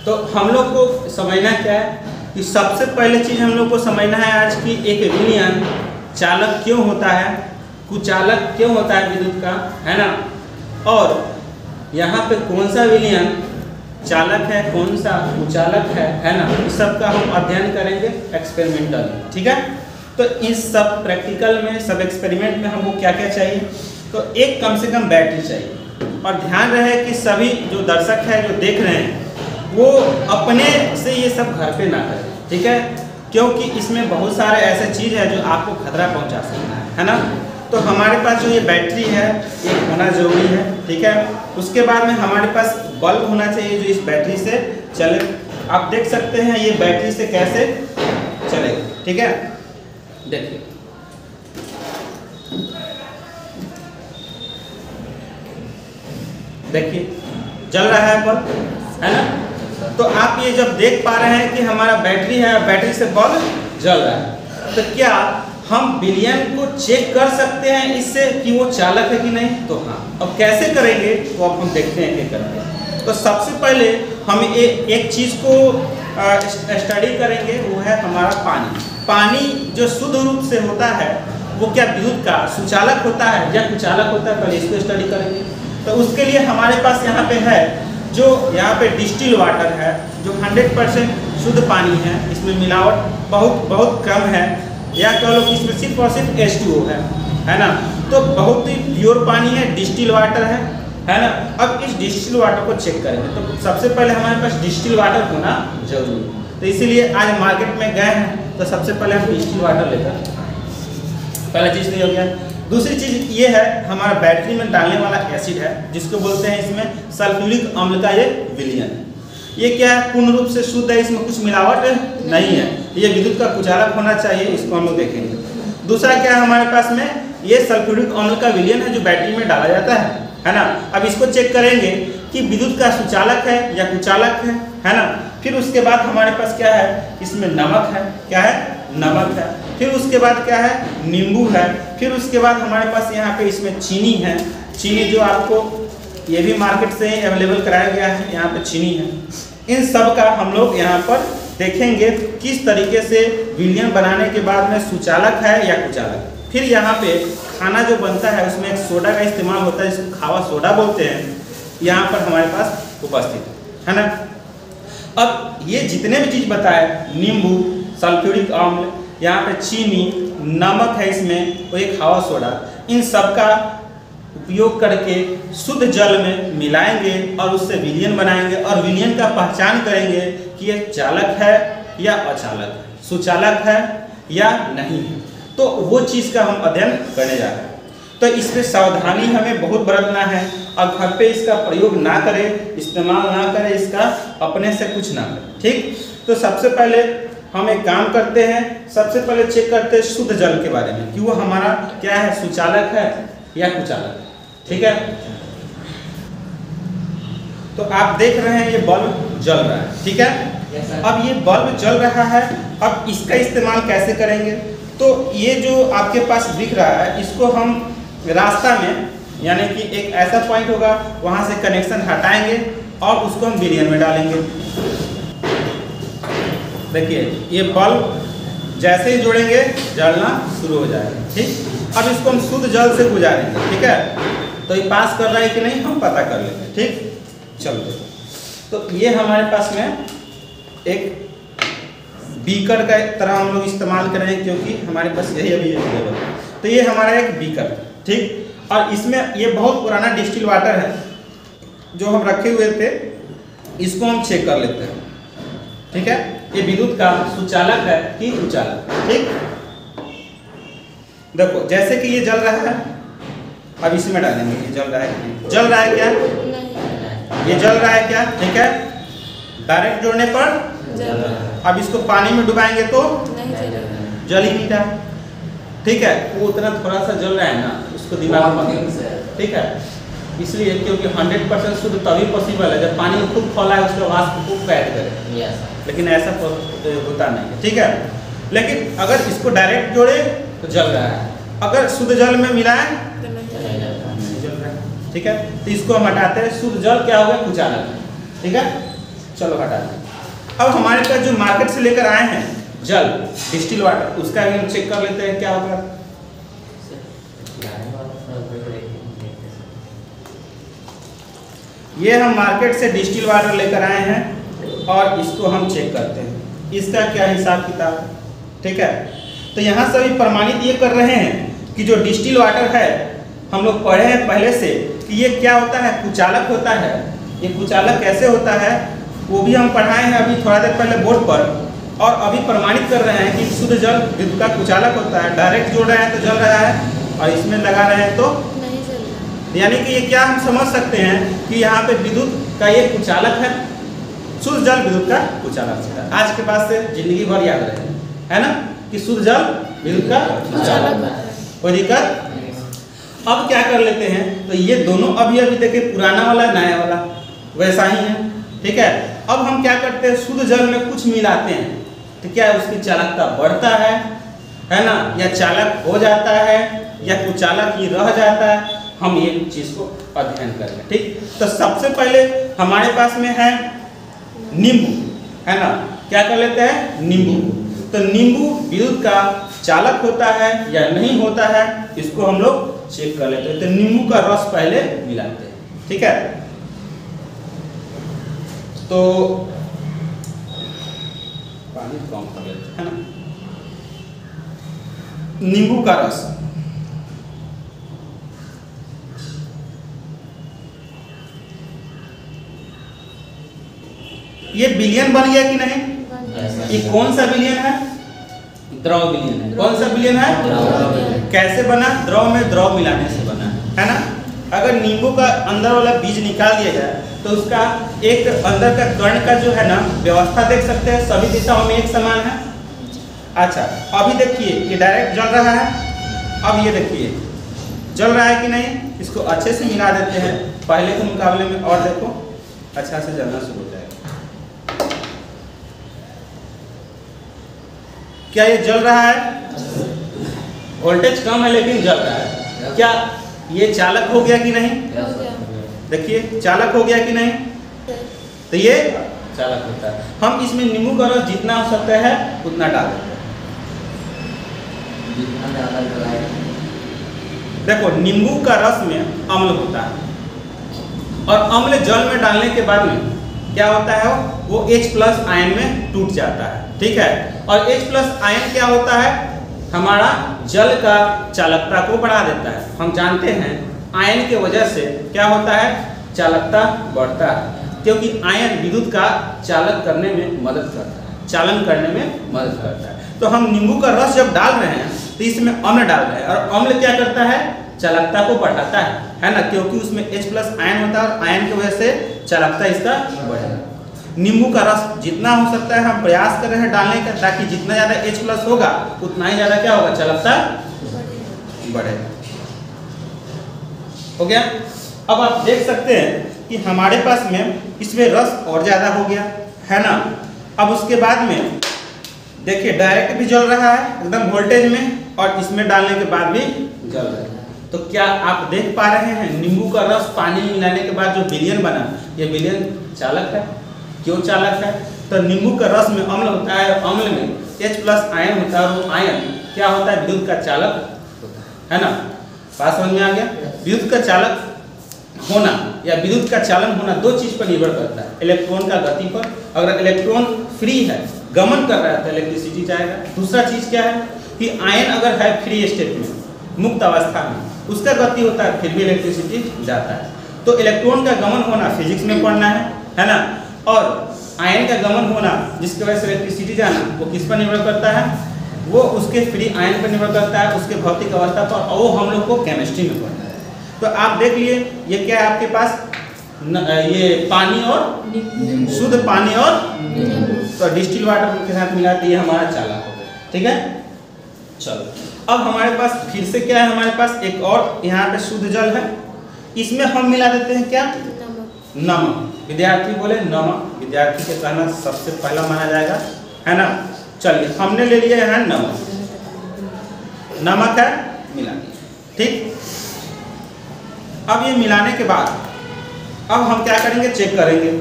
तो हम लोग को समझना क्या है कि सबसे पहले चीज़ हम लोग को समझना है आज की एक विलयन चालक क्यों होता है, कुचालक क्यों होता है विद्युत का, है ना। और यहाँ पे कौन सा विलयन चालक है, कौन सा कुचालक है ना। इस सब का हम अध्ययन करेंगे एक्सपेरिमेंटल, ठीक है। तो इस सब प्रैक्टिकल में, सब एक्सपेरिमेंट में हमको क्या क्या चाहिए, तो एक कम से कम बैटरी चाहिए। और ध्यान रहे कि सभी जो दर्शक है, जो देख रहे हैं, वो अपने से ये सब घर पे ना करें, ठीक है। क्योंकि इसमें बहुत सारे ऐसे चीज़ है जो आपको खतरा पहुंचा सकता है ना। तो हमारे पास जो ये बैटरी है ये होना जरूरी है, ठीक है। उसके बाद में हमारे पास बल्ब होना चाहिए जो इस बैटरी से चले। आप देख सकते हैं ये बैटरी से कैसे चलेगा, ठीक है। देखिए देखिए जल रहा है बल्ब, है ना। तो आप ये जब देख पा रहे हैं कि हमारा बैटरी है, बैटरी से बल्ब जल रहा है, तो क्या हम विलयन को चेक कर सकते हैं इससे कि वो चालक है कि नहीं। तो हाँ, अब कैसे करेंगे तो अब हम देखते हैं क्या करेंगे। तो सबसे पहले हम एक चीज़ को स्टडी करेंगे, वो है हमारा पानी। पानी जो शुद्ध रूप से होता है वो क्या विद्युत का सुचालक होता है या कुचालक होता है, पहले इसको स्टडी करेंगे। तो उसके लिए हमारे पास यहाँ पे है, जो यहाँ पे डिस्टिल वाटर है, जो 100% शुद्ध पानी है, इसमें मिलावट बहुत कम है, या कह लो कि इसमें सिर्फ और सिर्फ H2O है ना। तो बहुत ही प्योर पानी है, डिस्टिल वाटर है ना। अब इस डिस्टिल वाटर को चेक करेंगे, तो सबसे पहले हमारे पास डिस्टिल वाटर होना जरूरी है। तो इसीलिए आज मार्केट में गए हैं, तो सबसे पहले हम डिस्टिल वाटर लेकर, पहला चीज़ तो ये हो गया। दूसरी चीज़ ये है, हमारा बैटरी में डालने वाला एसिड है, जिसको बोलते हैं इसमें सल्फ्यूरिक अम्ल का ये विलयन है। ये क्या है, पूर्ण रूप से शुद्ध है, इसमें कुछ मिलावट नहीं है, ये विद्युत का कुचालक होना चाहिए, इसको हम लोग देखेंगे। दूसरा क्या है हमारे पास में, ये सल्फ्यूरिक अम्ल का विलयन है जो बैटरी में डाला जाता है ना। अब इसको चेक करेंगे कि विद्युत का सुचालक है या कुचालक है ना। फिर उसके बाद हमारे पास क्या है, इसमें नमक है, क्या है, नमक है। फिर उसके बाद क्या है, नींबू है। फिर उसके बाद हमारे पास यहाँ पे इसमें चीनी है, चीनी जो आपको ये भी मार्केट से अवेलेबल कराया गया है, यहाँ पे चीनी है। इन सब का हम लोग यहाँ पर देखेंगे किस तरीके से विलयन बनाने के बाद में सुचालक है या कुचालक। फिर यहाँ पे खाना जो बनता है उसमें एक सोडा का इस्तेमाल होता है, जिसको खावा सोडा बोलते हैं, यहाँ पर हमारे पास उपस्थित है ना। अब ये जितने भी चीज़ बताए, नींबू, सल्फ्यूरिक अम्ल, यहाँ पे चीनी, नमक है इसमें, और एक खावा सोडा, इन सब का उपयोग करके शुद्ध जल में मिलाएंगे और उससे विलयन बनाएंगे, और विलयन का पहचान करेंगे कि ये चालक है या अचालक है, सुचालक है या नहीं है। तो वो चीज़ का हम अध्ययन करने जा रहे हैं। तो इस पर सावधानी हमें बहुत बरतना है, और घर पे इसका प्रयोग ना करें, इस्तेमाल ना करें, इसका अपने से कुछ ना करें, ठीक। तो सबसे पहले हम एक काम करते हैं, सबसे पहले चेक करते हैं शुद्ध जल के बारे में कि वो हमारा क्या है, सुचालक है या कुचालक, ठीक है। तो आप देख रहे हैं ये बल्ब जल रहा है, ठीक है। अब ये बल्ब जल रहा है, अब इसका इस्तेमाल कैसे करेंगे। तो ये जो आपके पास दिख रहा है, इसको हम रास्ता में, यानी कि एक ऐसा पॉइंट होगा, वहां से कनेक्शन हटाएंगे और उसको हम विलयन में डालेंगे। देखिए ये बल्ब जैसे ही जोड़ेंगे जलना शुरू हो जाएगा, ठीक। अब इसको हम शुद्ध जल से गुजारेंगे, ठीक है। तो ये पास कर रहा है कि नहीं हम पता कर लेंगे, ठीक। चलो, तो ये हमारे पास में एक बीकर का तरह हम लोग इस्तेमाल करेंगे, क्योंकि हमारे पास यही अभी अवेलेबल है। तो ये हमारा एक बीकर, ठीक। और इसमें ये बहुत पुराना डिस्टिल वाटर है जो हम रखे हुए थे, इसको हम चेक कर लेते हैं, ठीक है। ये विद्युत का सुचालक है कि कुचालक, ठीक। देखो जैसे कि ये जल रहा है, अब इसमें डालेंगे, ये जल रहा है, जल रहा है क्या, ये जल रहा है क्या, ठीक है। डायरेक्ट जोड़ने पर अब इसको पानी में डुबाएंगे तो जल ही नहीं रहा, ठीक है। वो उतना थोड़ा सा जल रहा है ना, उसको दिमाग में, ठीक है। इसलिए क्योंकि 100% शुद्ध तभी पॉसिबल है जब पानी खूब खोला है, उसके वाष्प को कैद करे, लेकिन ऐसा होता नहीं है, ठीक है। लेकिन अगर इसको डायरेक्ट जोड़े तो जल रहा है, अगर शुद्ध जल में मिलाएं तो नहीं जल रहा है, ठीक है। तो इसको हम हटाते हैं, शुद्ध जल क्या होगा, कुचालक, ठीक है। चलो हटा दें। अब हमारे पास जो मार्केट से लेकर आए हैं जल डिस्टिल वाटर, उसका भी हम चेक कर लेते हैं क्या होगा। ये हम मार्केट से डिस्टिल वाटर लेकर आए हैं और इसको हम चेक करते हैं इसका क्या हिसाब किताब है, ठीक है। तो यहाँ से अभी प्रमाणित ये कर रहे हैं कि जो डिस्टिल वाटर है हम लोग पढ़े हैं पहले से कि ये क्या होता है, कुचालक होता है। ये कुचालक कैसे होता है वो भी हम पढ़ाए हैं अभी थोड़ा देर पहले बोर्ड पर, और अभी प्रमाणित कर रहे हैं कि शुद्ध जल विद्युत का कुचालक होता है। डायरेक्ट जोड़ रहे हैं तो जल रहा है और इसमें लगा रहे हैं तो नहीं जल रहा। यानी कि ये क्या हम समझ सकते हैं कि यहाँ पे विद्युत का ये कुचालक है, शुद्ध जल विद्युत का कुचालक होता है। आज के बाद से जिंदगी भर याद रहे, है ना, कि शुद्ध जल विद्युत का कुचालक, कोई दिक्कत। अब क्या कर लेते हैं, तो ये दोनों अभी देखिए पुराना वाला नया वाला वैसा ही है, ठीक है। अब हम क्या करते हैं, शुद्ध जल में कुछ मिलाते हैं तो क्या है उसकी चालकता बढ़ता है ना, या चालक हो जाता है या कुचालक ही रह जाता है, हम ये चीज को अध्ययन करेंगे, ठीक। तो सबसे पहले हमारे पास में है नींबू, है ना, क्या कर लेते हैं नींबू। तो नींबू विद्युत का चालक होता है या नहीं होता है, इसको हम लोग चेक कर लेते हैं। तो नींबू का रस पहले मिलाते हैं, ठीक है। तो पानी कम कर लेते हैं, है ना। नींबू का रस, ये विलयन बन गया कि नहीं, ये कौन सा विलयन है, द्रव विलयन है। कौन सा विलयन है, कैसे बना, द्रव में द्रव मिलाने से बना, है ना। अगर नींबू का अंदर वाला बीज निकाल दिया जाए तो उसका एक अंदर का कण का जो है ना व्यवस्था देख सकते हैं, सभी दिशाओं में एक समान है। अच्छा अभी देखिए ये डायरेक्ट जल रहा है, अब ये देखिए जल रहा है कि नहीं, इसको अच्छे से मिला देते हैं पहले के मुकाबले में, और देखो अच्छा से जलना शुरू हो जाएगा। क्या ये जल रहा है, वोल्टेज कम है लेकिन जल रहा है। क्या ये चालक हो गया कि नहीं, देखिए चालक हो गया कि नहीं, तो ये चालक होता है। हम इसमें नींबू का रस जितना हो सकता है उतना डाल देते हैं। देखो नींबू का रस में अम्ल होता है और अम्ल जल में डालने के बाद में क्या होता है, वो H+ आयन में टूट जाता है, ठीक है। और H+ आयन क्या होता है, हमारा जल का चालकता को बढ़ा देता है। हम जानते हैं आयन की वजह से क्या होता है, चालकता बढ़ता है, क्योंकि आयन विद्युत का चालक करने में मदद करता है, चालन करने में मदद करता है। तो हम नींबू का रस जब डाल रहे हैं तो इसमें अम्ल डाल रहे हैं, और अम्ल क्या करता है, चालकता को बढ़ाता है ना, क्योंकि उसमें H+ आयन होता है और आयन की वजह से चालकता इसका बढ़ेगा। नींबू का रस जितना हो सकता है हम प्रयास कर रहे हैं डालने का, ताकि जितना ज़्यादा H+ होगा उतना ही ज़्यादा क्या होगा, चालकता बढ़ेगा। हो गया। अब आप देख सकते हैं कि हमारे पास में इसमें रस और ज़्यादा हो गया, है ना। अब उसके बाद में देखिए डायरेक्ट भी जल रहा है एकदम वोल्टेज में, और इसमें डालने के बाद भी जल रहा है। तो क्या आप देख पा रहे हैं, नींबू का रस पानी मिलाने के बाद जो विलयन बना, ये विलयन चालक है। क्यों चालक है, तो नींबू का रस में अम्ल होता है, अम्ल में H+ आयन होता है, और वो आयन क्या होता है, विद्युत का चालक होता है ना। बात समझ में आ गया। विद्युत का चालक होना या विद्युत का चालन होना दो चीज पर निर्भर करता है, इलेक्ट्रॉन का गति पर। अगर इलेक्ट्रॉन फ्री है, गमन कर रहा है, तो इलेक्ट्रिसिटी जाएगा। दूसरा चीज क्या है कि आयन अगर है फ्री स्टेट में, मुक्त अवस्था में, उसका गति होता है, फिर भी इलेक्ट्रिसिटी जाता है। तो इलेक्ट्रॉन का गमन होना फिजिक्स में पढ़ना है ना। और आयन का गमन होना जिसकी वजह से इलेक्ट्रिसिटी जाना, वो किस पर निर्भर करता है, वो उसके फ्री आयन पर निर्भर करता है, उसके भौतिक अवस्था पर, और वो हम लोग को केमिस्ट्री में पढ़ना है। तो आप देख लिए ये क्या है आपके पास, ये पानी और शुद्ध पानी और तो डिस्टिल वाटर के साथ मिला दिए हमारा चालक हो गया, ठीक है। चलो अब हमारे पास फिर से क्या है, हमारे पास एक और यहाँ पे शुद्ध जल है, इसमें हम मिला देते हैं क्या, नमक। विद्यार्थी बोले नमक, विद्यार्थी के कहना सबसे पहला माना जाएगा, है ना। चलिए हमने ले लिया है नमक, नमक है मिला, ठीक। अब ये मिलाने के बाद अब हम क्या करेंगे, चेक करेंगे।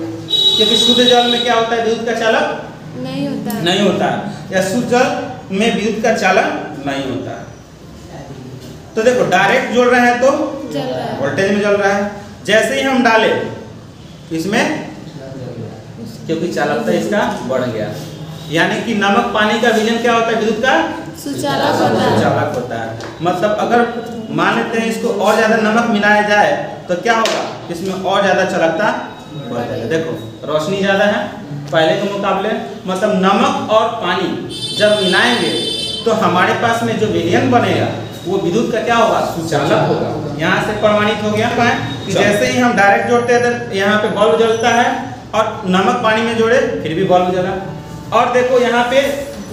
क्योंकि शुद्ध जल में क्या होता है, विद्युत का चालक नहीं होता है, या शुद्ध जल में विद्युत का चालन नहीं होता है। तो देखो डायरेक्ट जोड़ रहे हैं तो वोल्टेज में जल रहा है, जैसे ही हम डाले इसमें क्योंकि चालकता इसका बढ़ गया, यानी कि नमक पानी का विलयन क्या होता है, विद्युत का सुचालक होता है। मतलब अगर मान लेते हैं इसको और ज्यादा नमक मिलाया जाए तो क्या होगा, इसमें और ज्यादा चालकता बढ़ जाएगा। देखो रोशनी ज्यादा है पहले के मुकाबले, मतलब नमक और पानी जब मिलाएंगे तो हमारे पास में जो विलयन बनेगा वो विद्युत का क्या होगा, सुचालक होगा। यहाँ से प्रमाणित हो गया कि जैसे ही हम डायरेक्ट जोड़ते हैं तो यहाँ पे बल्ब जलता है, और नमक पानी में जोड़े फिर भी बल्ब जला। और देखो यहाँ पे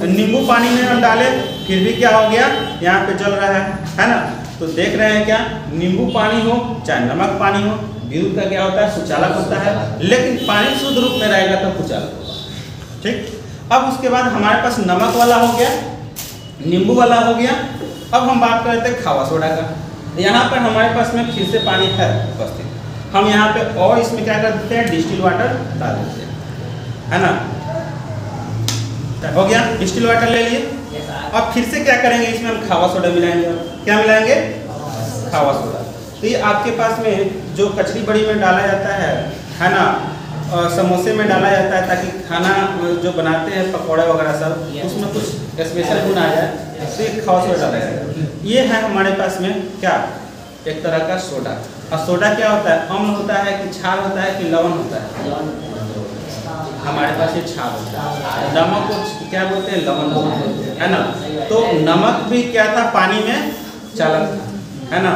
नींबू पानी में हम डाले फिर भी क्या हो गया, यहाँ पे जल रहा है ना। तो देख रहे हैं क्या, नींबू पानी हो चाहे नमक पानी हो, विद्युत का क्या होता है, सुचालक होता है। लेकिन पानी शुद्ध रूप में रहेगा तो कुचालक होगा। ठीक, अब उसके बाद हमारे पास नमक वाला हो गया, नींबू वाला हो गया। अब हम बात करते हैं खावा सोडा का। यहाँ पर हमारे पास में फिर से पानी है उपस्थित, हम यहाँ पे और इसमें क्या कर देते हैं, डिस्टिल वाटर डाल देते हैं, है ना। हो गया, डिस्टिल वाटर ले लिए। अब फिर से क्या करेंगे, इसमें हम खावा सोडा मिलाएंगे। क्या मिलाएंगे, खावा सोडा। तो ये आपके पास में जो कचरी बड़ी में डाला जाता है ना, और समोसे में डाला जाता है ताकि खाना जो बनाते हैं पकौड़ा वगैरह सब, उसमें कुछ स्पेशल गुण आ जाए, तो ये खावा सोडा डाला जाएगा। ये है हमारे पास में क्या, एक तरह का सोडा। और सोडा क्या होता है, अम्ल होता है कि क्षार होता है कि लवण होता है, हमारे पास ये क्षार होता है। नमक को क्या बोलते हैं, लवण बोलते हैं, है ना। तो नमक भी क्या था, पानी में चालक था, है ना।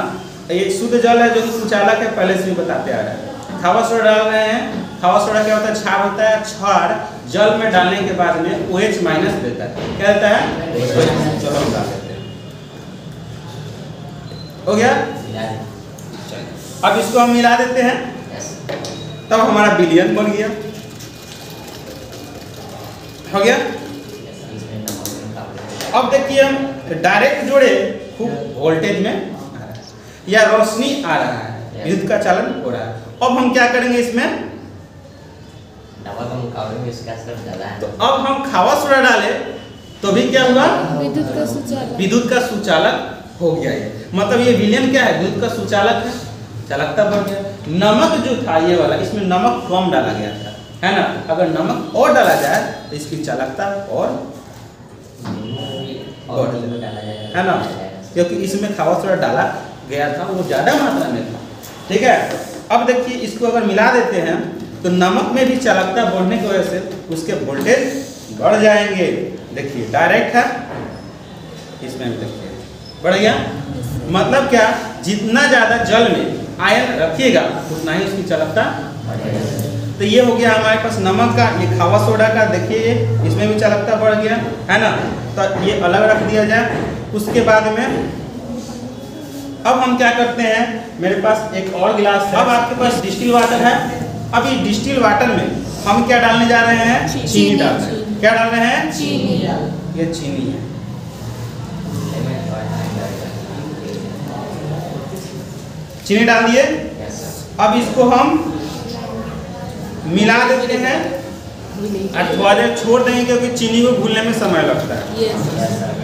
ये शुद्ध जल है जो कि सुचालक है, पहले से भी बताते आ रहे हैं। खावा सोडा डाल रहे हैं, खावा सोडा क्या होता है, क्षार होता है। क्षार जल में डालने के बाद में OH माइनस देता है, क्या देता है, चलो हम डाल देते हैं। हो गया, अब इसको हम मिला देते हैं, तब हमारा विलयन बन गया। हो गया। अब देखिए हम डायरेक्ट जोड़े खूब वोल्टेज में या रोशनी आ रहा है, विद्युत का चालन हो रहा है। अब हम क्या करेंगे, इसमें इसका असर ज्यादा है। तो अब हम खावा सोडा डाले तो भी क्या हुआ, विद्युत का सुचालक हो गया। ये मतलब ये विलयन क्या है, विद्युत का सुचालक है, चालकता बढ़ गया। नमक जो था ये वाला, इसमें नमक कम डाला गया था, है ना। अगर नमक और डाला जाए तो इसकी चालकता और है ना, क्योंकि इसमें खावा सोडा डाला गया था, वो ज़्यादा मात्रा में था। ठीक है, अब देखिए इसको अगर मिला देते हैं तो नमक में भी चालकता बढ़ने की वजह से उसके वोल्टेज बढ़ जाएंगे। देखिए डायरेक्ट है, इसमें भी देखिए बढ़ गया। मतलब क्या, जितना ज़्यादा जल में आयन रखिएगा उतना ही उसकी चालकता बढ़ेगा। तो ये हो गया हमारे पास नमक का, ये खावा सोडा का। देखिए इसमें भी चालकता बढ़ गया, है ना। तो ये अलग रख दिया जाए। उसके बाद में अब हम क्या करते हैं, मेरे पास एक और गिलास है। अब आपके पास डिस्टिल वाटर है। अब ये डिस्टिल वाटर में हम क्या डालने जा रहे हैं, चीनी डाल रहे हैं। क्या डाल रहे हैं, चीनी। ये चीनी है। चीनी डाल दिए। अब इसको हम मिला देते हैं और थोड़ा देर छोड़ देंगे क्योंकि चीनी को घुलने में समय लगता है।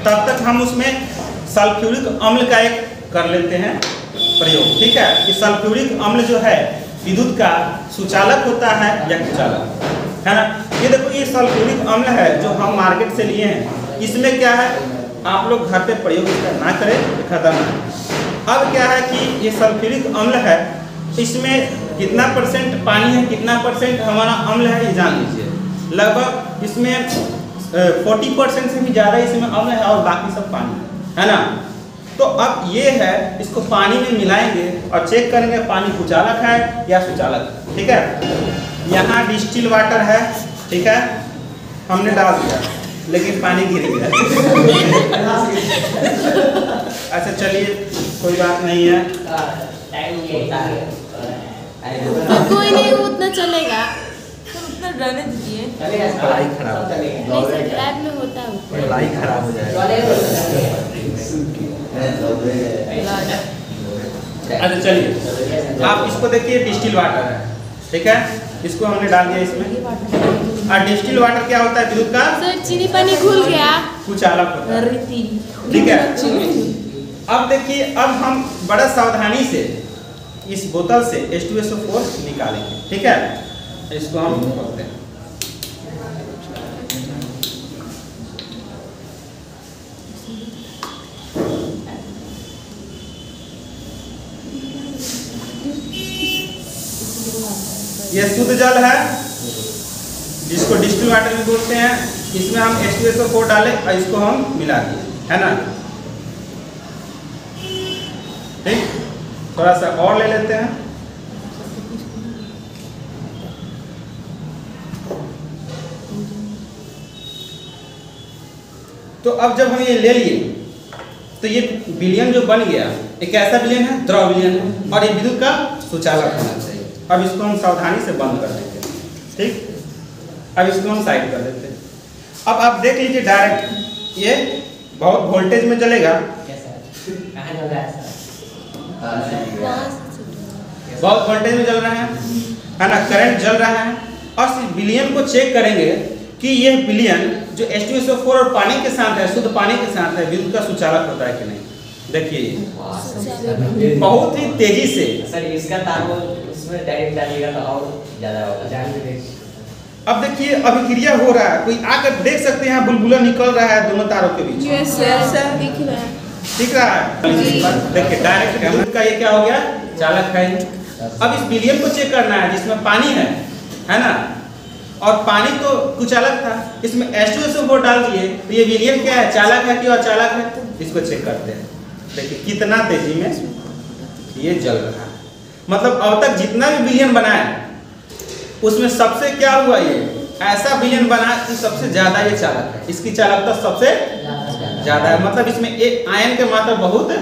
तब तक हम उसमें सल्फ्यूरिक अम्ल का एक कर लेते हैं प्रयोग। ठीक है, कि सल्फ्यूरिक अम्ल जो है विद्युत का सुचालक होता है या कुचालक, है ना। ये देखो ये सल्फ्यूरिक अम्ल है जो हम मार्केट से लिए हैं। इसमें क्या है, आप लोग घर पे प्रयोग इसका ना करें, खतरनाक। अब क्या है कि ये सल्फ्यूरिक अम्ल है, इसमें कितना परसेंट पानी है, कितना परसेंट हमारा अम्ल है, ये जान लीजिए। लगभग इसमें 40% से भी ज़्यादा इसमें अम्ल है और बाकी सब पानी है ना। तो अब ये है, इसको पानी में मिलाएंगे और चेक करेंगे पानी कुचालक है या सुचालक। ठीक है, यहाँ डिस्टिल वाटर है, ठीक है, हमने डाल दिया लेकिन पानी गिर गया। अच्छा चलिए कोई बात नहीं है, कोई नहीं, उतना चलेगा, उतना रहने दीजिए। पढ़ाई खराब लैब में होता है, पढ़ाई खराब हो जाएगा। अच्छा चलिए, आप इसको देखिए डिस्टिल वाटर है, ठीक है, इसको हमने डाल दिया इसमें। और डिस्टिल वाटर क्या होता है विद्युत का सर चीनी पानी घुल गया। कुचालक होता है। ठीक है, अब देखिए, अब हम बड़ा सावधानी से इस बोतल से H2SO4 निकालेंगे। ठीक है, इसको हम खोलते हैं। ये शुद्ध जल है जिसको डिस्टिल वाटर भी बोलते हैं। इसमें हम H2SO4 डालें और इसको हम मिला दिए, है ना। ठीक, थोड़ा सा और ले लेते हैं। तो अब जब हम ये ले लिए तो ये विलयन जो बन गया, एक ऐसा विलयन है, द्रव विलयन है, और ये विद्युत का सुचालक होना चाहिए। अब इसको हम सावधानी से बंद कर देते हैं। ठीक, अब इसको हम साइड कर देते हैं। अब आप देख लीजिए, डायरेक्ट ये बहुत वोल्टेज में जलेगा, बहुत वोल्टेज में जल रहा है ना, करंट जल रहा है। और इस विलयन को चेक करेंगे कि ये विलयन जो H2SO4 और पानी के साथ है, शुद्ध पानी के साथ है, विद्युत का सुचालक होता है कि नहीं। देखिए बहुत ही तेजी से। सर इसका तार उसमें डायरेक्ट डालिएगा तो और ज्यादा होगा। अब देखिए अभिक्रिया हो रहा है, कोई आकर देख सकते हैं, यहाँ बुलबुला निकल रहा है दोनों तारों के बीच। यस सर, दिख रहा है, दिख रहा है। देखिए डायरेक्ट का ये क्या हो गया, चालक है। अब इस विलयन को चेक करना है जिसमें पानी है ना, और पानी तो कुचालक था, इसमें H2SO4 डाल दिए तो ये विलयन क्या है, चालक है कि अचालक है। इसको चेक करते हैं। देखिए कितना तेजी में ये जल रहा है। मतलब अब तक जितना भी विलयन बना है उसमें सबसे क्या हुआ, ये ऐसा विलयन बना कि सबसे ज्यादा ये चालक है, इसकी चालकता सबसे ज्यादा है। मतलब इसमें एक आयन के मात्रा बहुत है।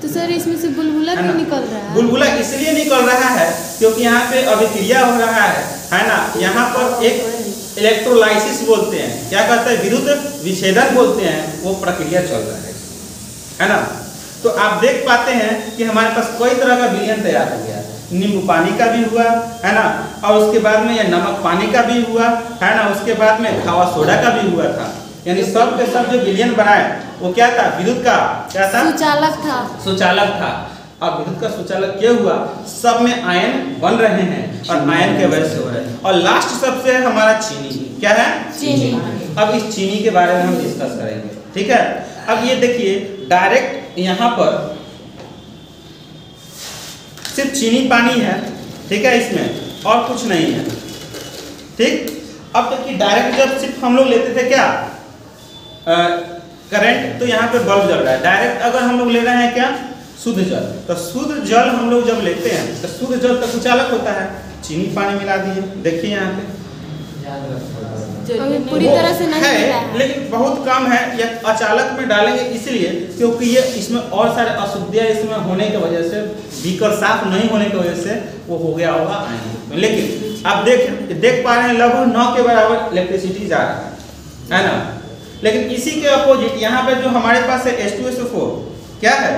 तो सर इसमें से बुलबुला क्यों निकल रहा है? बुलबुला इसलिए निकल रहा है क्योंकि यहाँ पे अभिक्रिया हो रहा है ना। यहाँ पर एक इलेक्ट्रोलाइसिस बोलते हैं, क्या कहते हैं, विद्युत विच्छेदन बोलते हैं, वो प्रक्रिया चल रहा है ना। तो आप देख पाते हैं कि हमारे पास कई तरह का विलयन तैयार हो गया। नींबू पानी का भी हुआ है ना, और उसके बाद में यह नमक पानी का भी हुआ है ना, उसके बाद में खावा सोडा का भी हुआ था। यानी सब के सब जो विलयन बनाए वो क्या था, विद्युत का क्या था, सुचालक था। सुचालक था। अब विद्युत का सुचालक क्या हुआ, सब में आयन बन रहे हैं और आयन के वजह से हो रहे हैं। और लास्ट सबसे है हमारा चीनी। क्या है, चीनी। अब इस चीनी के बारे में हम डिस्कस करेंगे। ठीक है, अब ये देखिए डायरेक्ट यहाँ पर सिर्फ चीनी पानी है। ठीक है, इसमें और कुछ नहीं है। ठीक, अब देखिए डायरेक्ट जब सिर्फ हम लोग लेते थे क्या, करंट, तो यहाँ पे बल्ब जल रहा है। डायरेक्ट अगर हम लोग ले रहे हैं क्या, शुद्ध जल, तो शुद्ध जल हम लोग जब लेते हैं तो शुद्ध जल का कुचालक होता है। चीनी पानी मिला दिए, देखिए यहाँ पे पूरी तरह से नहीं है, लेकिन बहुत कम है। या अचालक में डालेंगे इसलिए क्योंकि ये इसमें और सारे अशुद्धियाँ इसमें होने की वजह से, बीकर साफ नहीं होने की वजह से वो हो गया होगा आयन। लेकिन आप देख पा रहे हैं लगभग 9 के बराबर इलेक्ट्रिसिटी जा रहा है ना। लेकिन इसी के अपोजिट यहाँ पे जो हमारे पास है H2SO4 क्या है,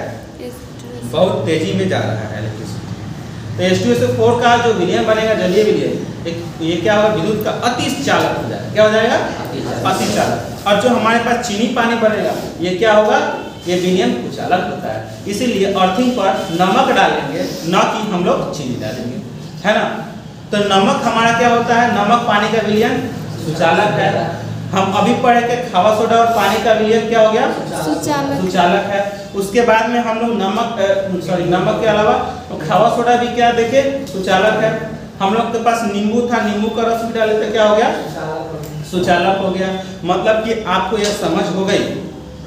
बहुत तेजी में जा रहा है इलेक्ट्रिसिटी। तो H2SO4 का जो विलयन बनेगा, जलीय विलयन, ये क्या होगा, विद्युत का अति चालक हो जाएगा। क्या हो जाएगा, अति चालक। और जो हमारे पास चीनी पानी बनेगा ये क्या होगा, ये विलयन कुचालक होता है। इसीलिए अर्थिंग पर नमक डालेंगे, न कि हम लोग चीनी डालेंगे, है ना। तो नमक हमारा क्या होता है, नमक पानी का विलयन सुचालक है। हम अभी पढ़े के खावा सोडा और पानी का विलयन क्या हो गया, सुचालक है। उसके बाद में हम लोग नमक के अलावा तो खावा सोडा भी क्या देखे, सुचालक है। हम लोग के पास नींबू था, नींबू का रस भी डाले तो क्या हो गया, सुचालक हो गया। मतलब कि आपको यह समझ हो गई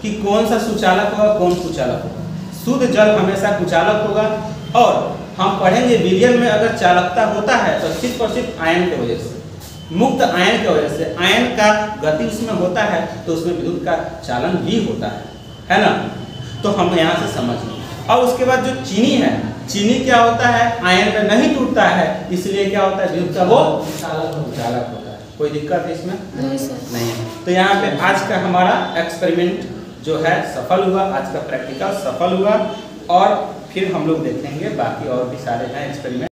कि कौन सा सुचालक होगा, कौन कुचालक होगा। शुद्ध जल हमेशा कुचालक होगा। और हम पढ़ेंगे विलयन में अगर चालकता होता है तो सिर्फ और सिर्फ आयन की वजह से, मुक्त आयन की वजह से। आयन का गति उसमें होता है तो उसमें विद्युत का चालन भी होता है ना। तो हम यहाँ से समझ लें। और उसके बाद जो चीनी है, चीनी क्या होता है, आयन में नहीं टूटता है, इसलिए क्या होता है, विद्युत का वो चालक होता है। कोई दिक्कत है इसमें नहीं है। तो यहाँ पे आज का हमारा एक्सपेरिमेंट जो है सफल हुआ, आज का प्रैक्टिकल सफल हुआ। और फिर हम लोग देखेंगे बाकी और भी सारे हैं एक्सपेरिमेंट।